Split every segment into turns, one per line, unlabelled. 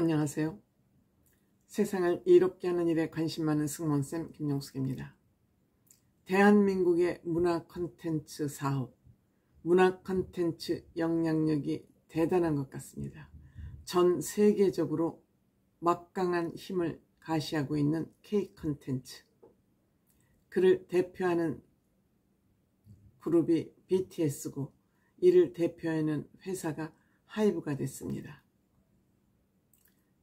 안녕하세요. 세상을 이롭게 하는 일에 관심 많은 승무원쌤 김용숙입니다. 대한민국의 문화 콘텐츠 사업, 문화 콘텐츠 영향력이 대단한 것 같습니다. 전 세계적으로 막강한 힘을 가시하고 있는 K 콘텐츠, 그를 대표하는 그룹이 BTS고 이를 대표하는 회사가 하이브가 됐습니다.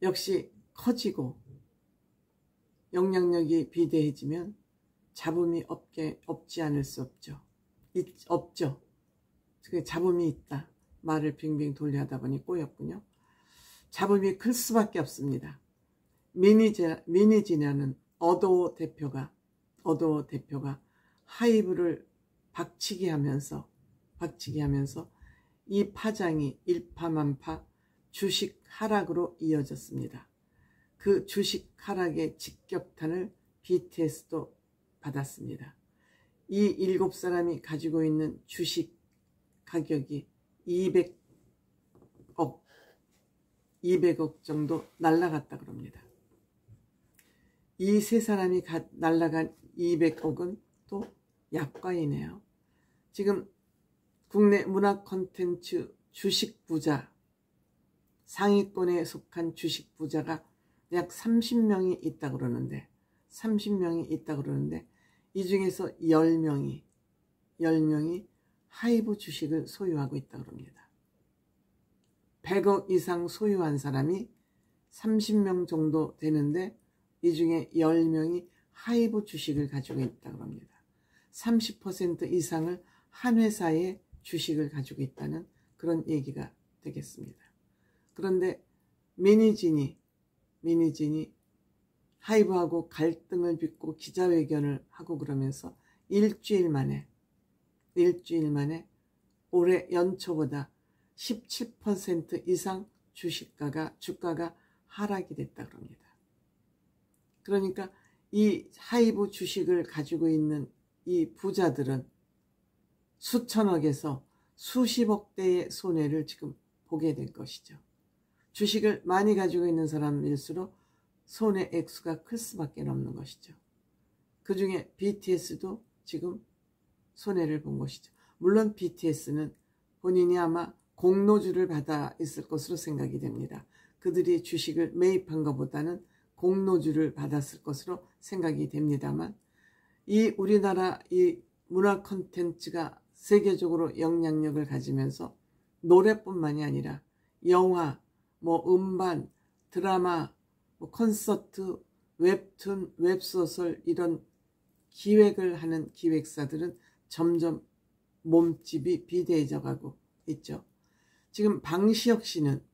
역시 커지고 영향력이 비대해지면 잡음이 없지 않을 수 없죠. 없죠. 잡음이 있다. 말을 빙빙 돌려 하다 보니 꼬였군요. 잡음이 클 수밖에 없습니다. 미니지라는 어도어 대표가 하이브를 박치기 하면서 이 파장이 일파만파 주식 하락으로 이어졌습니다. 그 주식 하락의 직격탄을 BTS도 받았습니다. 이 7사람이 가지고 있는 주식 가격이 200억 정도 날라갔다 그럽니다. 이 세 사람이 날라간 200억은 또 약과이네요. 지금 국내 문화 콘텐츠 주식 부자, 상위권에 속한 주식 부자가 약 30명이 있다 그러는데 이 중에서 10명이 하이브 주식을 소유하고 있다 그럽니다. 100억 이상 소유한 사람이 30명 정도 되는데 이 중에 10명이 하이브 주식을 가지고 있다 그럽니다. 30% 이상을 한 회사의 주식을 가지고 있다는 그런 얘기가 되겠습니다. 그런데 미니진이 하이브하고 갈등을 빚고 기자회견을 하고 그러면서 일주일 만에 올해 연초보다 17% 이상 주가가 하락이 됐다 그럽니다. 그러니까 이 하이브 주식을 가지고 있는 이 부자들은 수천억에서 수십억대의 손해를 지금 보게 될 것이죠. 주식을 많이 가지고 있는 사람일수록 손해 액수가 클 수밖에 없는 것이죠. 그 중에 BTS도 지금 손해를 본 것이죠. 물론 BTS는 본인이 아마 공로주를 받아 있을 것으로 생각이 됩니다. 그들이 주식을 매입한 것보다는 공로주를 받았을 것으로 생각이 됩니다만, 이 우리나라 이 문화 콘텐츠가 세계적으로 영향력을 가지면서 노래뿐만이 아니라 영화, 음반, 드라마, 콘서트, 웹툰, 웹소설 이런 기획을 하는 기획사들은 점점 몸집이 비대해져 가고 있죠. 지금 방시혁 씨는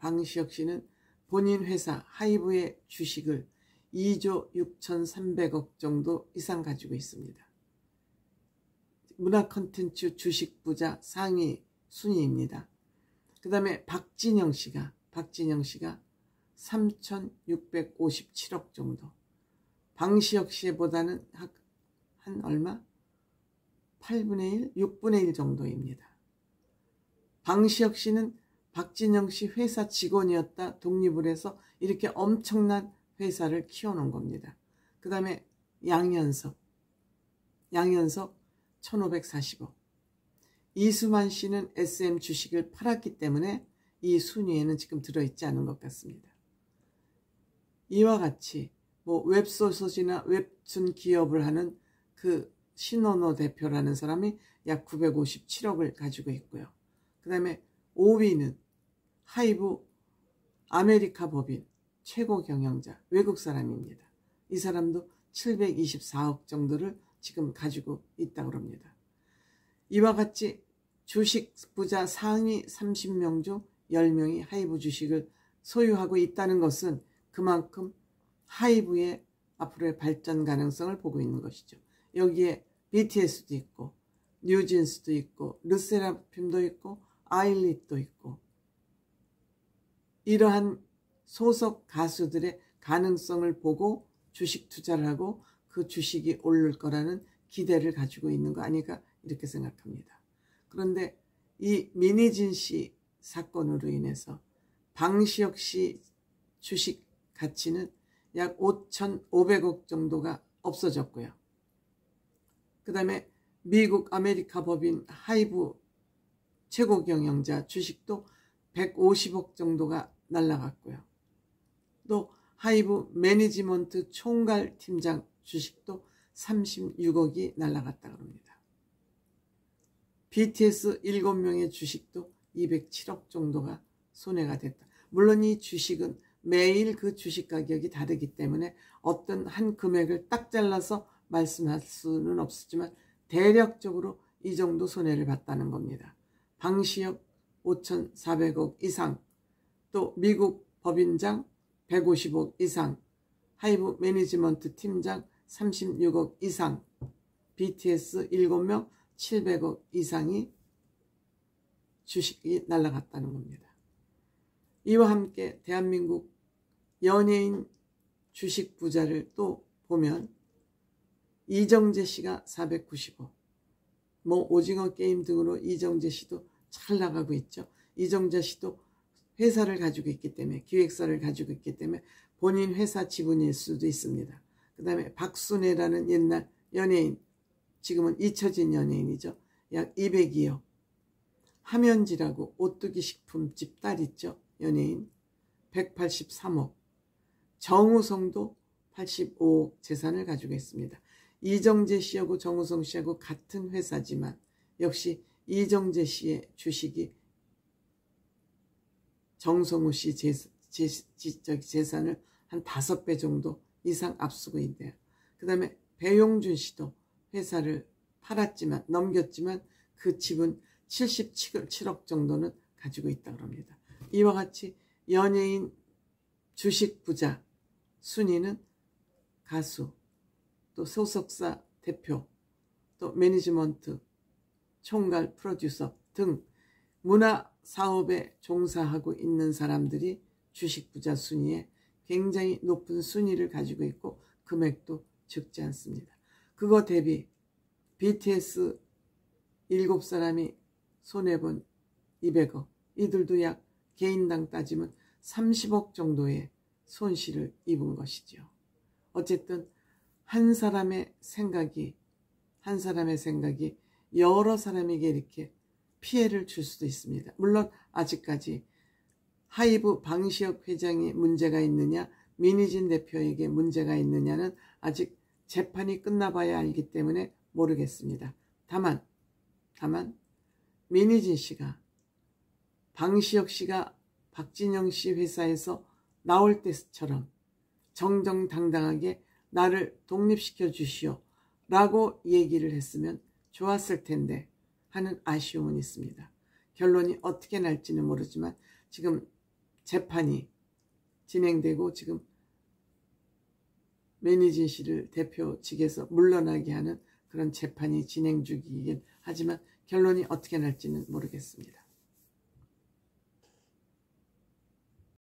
본인 회사 하이브의 주식을 2조 6,300억 정도 이상 가지고 있습니다. 문화 콘텐츠 주식 부자 상위 순위입니다. 그 다음에 박진영 씨가 3,657억 정도. 방시혁 씨보다는 한 얼마? 8분의 1? 6분의 1 정도입니다. 방시혁 씨는 박진영 씨 회사 직원이었다 독립을 해서 이렇게 엄청난 회사를 키워놓은 겁니다. 그 다음에 양현석 1,540억. 이수만 씨는 SM 주식을 팔았기 때문에 이 순위에는 지금 들어있지 않은 것 같습니다. 이와 같이 웹소설이나 웹툰 기업을 하는 그 신원호 대표라는 사람이 약 957억을 가지고 있고요. 그 다음에 5위는 하이브 아메리카 법인 최고 경영자 외국 사람입니다. 이 사람도 724억 정도를 지금 가지고 있다고 합니다. 이와 같이 주식 부자 상위 30명 중 10명이 하이브 주식을 소유하고 있다는 것은 그만큼 하이브의 앞으로의 발전 가능성을 보고 있는 것이죠. 여기에 BTS도 있고 뉴진스도 있고 르세라핌도 있고 아일릿도 있고 이러한 소속 가수들의 가능성을 보고 주식 투자를 하고 그 주식이 오를 거라는 기대를 가지고 있는 거 아닐까 이렇게 생각합니다. 그런데 이 미니진 씨 사건으로 인해서 방시혁 씨 주식 가치는 약 5,500억 정도가 없어졌고요. 그 다음에 미국 아메리카 법인 하이브 최고 경영자 주식도 150억 정도가 날라갔고요. 또 하이브 매니지먼트 총괄 팀장 주식도 36억이 날라갔다 그럽니다. BTS 7명의 주식도 207억 정도가 손해가 됐다. 물론 이 주식은 매일 그 주식 가격이 다르기 때문에 어떤 한 금액을 딱 잘라서 말씀할 수는 없었지만 대략적으로 이 정도 손해를 봤다는 겁니다. 방시혁 5,400억 이상, 또 미국 법인장 150억 이상, 하이브 매니지먼트 팀장 36억 이상, BTS 7명 700억 이상이 주식이 날아갔다는 겁니다. 이와 함께 대한민국 연예인 주식 부자를 또 보면 이정재 씨가 490억, 오징어 게임 등으로 이정재 씨도 잘 나가고 있죠. 이정재 씨도 회사를 가지고 있기 때문에, 기획사를 가지고 있기 때문에 본인 회사 지분일 수도 있습니다. 그 다음에 박순애라는 옛날 연예인, 지금은 잊혀진 연예인이죠. 약 202억. 함현지라고 오뚜기 식품집 딸 있죠. 연예인 183억. 정우성도 85억 재산을 가지고 있습니다. 이정재 씨하고 정우성 씨하고 같은 회사지만 역시 이정재 씨의 주식이 정성우 씨 재산을 한 5배 정도 이상 앞서고 있네요. 그 다음에 배용준 씨도 회사를 팔았지만, 넘겼지만 그 집은 77억 정도는 가지고 있다고 합니다. 이와 같이 연예인 주식 부자 순위는 가수, 또 소속사 대표, 또 매니지먼트, 총괄 프로듀서 등 문화 사업에 종사하고 있는 사람들이 주식 부자 순위에 굉장히 높은 순위를 가지고 있고 금액도 적지 않습니다. 그거 대비 BTS 7사람이 손해본 200억, 이들도 약 개인당 따지면 30억 정도의 손실을 입은 것이죠. 어쨌든 한 사람의 생각이 여러 사람에게 이렇게 피해를 줄 수도 있습니다. 물론 아직까지 하이브 방시혁 회장이 문제가 있느냐, 민희진 대표에게 문제가 있느냐는 아직 재판이 끝나봐야 알기 때문에 모르겠습니다. 다만 민희진 씨가 방시혁 씨가 박진영 씨 회사에서 나올 때처럼 정정당당하게 나를 독립시켜 주시오 라고 얘기를 했으면 좋았을 텐데 하는 아쉬움은 있습니다. 결론이 어떻게 날지는 모르지만 지금 재판이 진행되고 지금 매니진 씨를 대표 측에서 물러나게 하는 그런 재판이 진행 중이긴 하지만 결론이 어떻게 날지는 모르겠습니다.